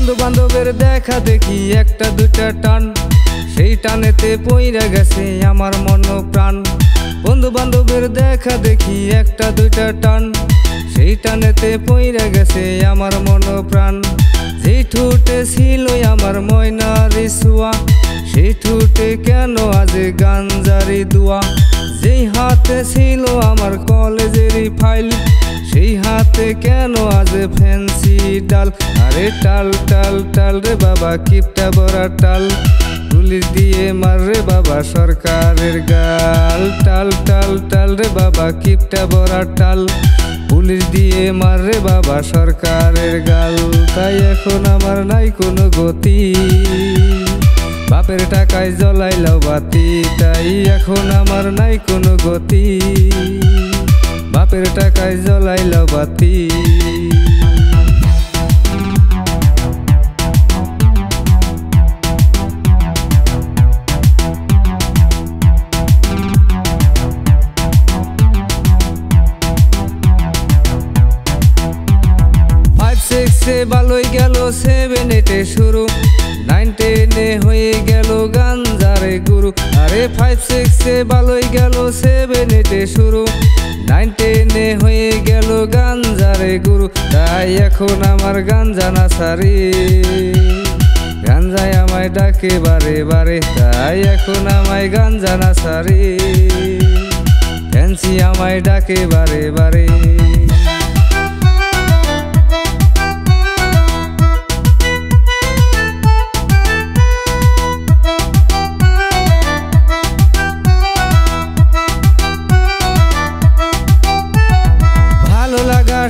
বন্ধু বান্ধবের দেখা দেখি একটা দুইটা টান, সেই টানেতে পইরা গেছে আমার মন প্রাণ। বন্ধু বান্ধবের দেখা দেখি একটা দুইটা টান, সেই টানেতে পইরা গেছে আমার মন প্রাণ। যেই ঠোঁটে ছিল আমার ময়নারি ছোঁয়া, সেই ঠোঁটে কেন আজ গাঞ্জারি দোয়া। যেই হাতে ছিল আমার কলেজেরই ফাইল, সেই হাতে কেন আজ ফ্যান্সি ডাল। আরে টাল টাল টাল রে বাবা কিপটা বড়া টাল, পুলিশ দিয়ে মার রে বাবা সরকারের গাল। টাল টাল টাল রে বাবা কিপটা বড়া টাল, পুলিশ দিয়ে মার রে বাবা সরকারের গাল। তাই এখন আমার নাই কোনো গতি, বাপের টাকায় জ্বলাইলাও বাতি। তাই এখন আমার নাই কোনো গতি, বাপের টাকায় জ্বলাইলাও বাতি। 5-6 ভালোই গেল, 7-8 শুরু, 9-10 হয়ে গেল গাঞ্জারে গুরু। আরে 5-6 ভালোই গেল, 7-8 শুরু, 9-10 হয়ে গেল গাঞ্জারে গুরু। তাই এখন আমার গাঞ্জা না সারি, গাঞ্জায় আমায় ডাকে বারে বারে। তাই এখন আমায় গাঞ্জা না সারি, ফ্যান্সি আমায় ডাকে বারে বারে।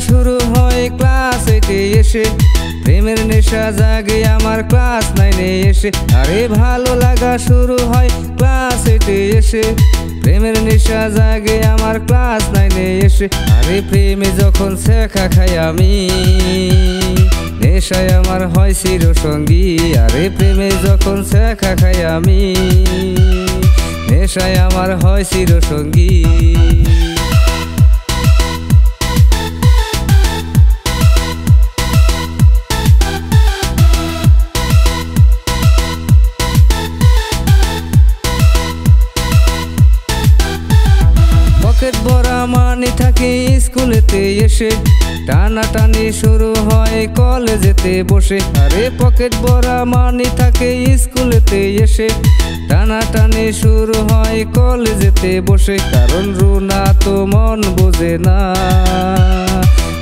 শুরু হয় ক্লাস 8-এ এসে, প্রেমের নেশা জাগে আমার ক্লাস 9-এ এসে। আরে ভালো লাগা শুরু হয় ক্লাস 8-এ এসে, প্রেমের নেশা জাগে আমার ক্লাস 9-এ এসে। আরে প্রেমে যখন শেখা খাই আমি, নেশায় আমার হয় চিরসঙ্গী। আরে প্রেমে যখন শেখা খাই আমি, নেশায় আমার হয় চিরসঙ্গী। পকেট ভরা মানি থাকে স্কুলেতে এসে, টানাটানি শুরু হয় কলেজেতে বসে। আরে পকেট ভরা মানি থাকে স্কুলেতে এসে, টানাটানি শুরু হয় কলেজেতে বসে। কারণ রুনা তো মন বোঝে না,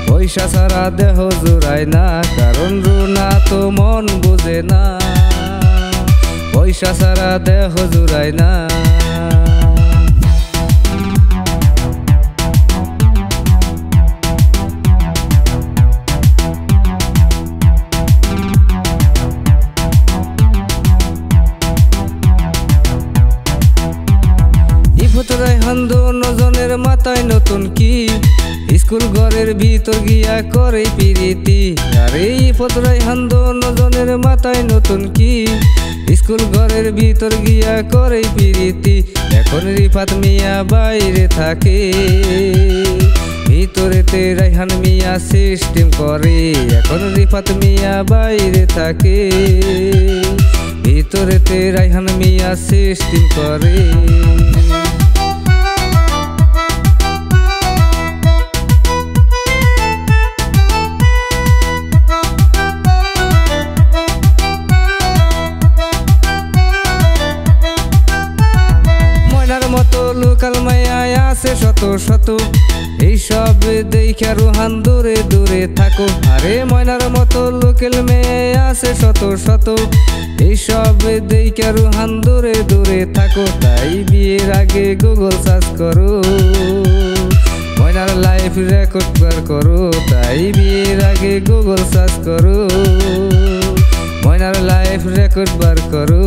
পয়সা ছাড়া দেহ জোড়ায় না। কারণ রুনা তো মন বোঝে না, পয়সা ছাড়া দেহ জোড়ায় না। জনের মাথায় নতুন কি, স্কুল ঘরের ভিতর গিয়া করে পিরিতি। আরে ফতরাই হান্দন জনের মাথায় নতুন কি, স্কুল ঘরের ভিতর গিয়া করে পিরিতি। এখন রিফাত মিয়া বাইরে থাকে, ভিতরেতে রাইহান মিয়া সিস্টেম করে। এখন রিফাত মিয়া বাইরে থাকে, ভিতরেতে রাইহান মিয়া সিস্টেম করে। লোকাল মায়া আছে শত শত, এইসব দেখা রোহান দূরে দূরে থাকো। আরে ময়নার মতো লোকাল মেয়ে আছে শত শত, এইসব দেখা রোহান দূরে দূরে থাকো। তাই বিয়ের আগে গুগল সার্চ করো, ময়নার লাইফ রেকর্ড বার করো। তাই বিয়ের আগে গুগল সার্চ করো, ময়নার লাইফ রেকর্ড বার করো।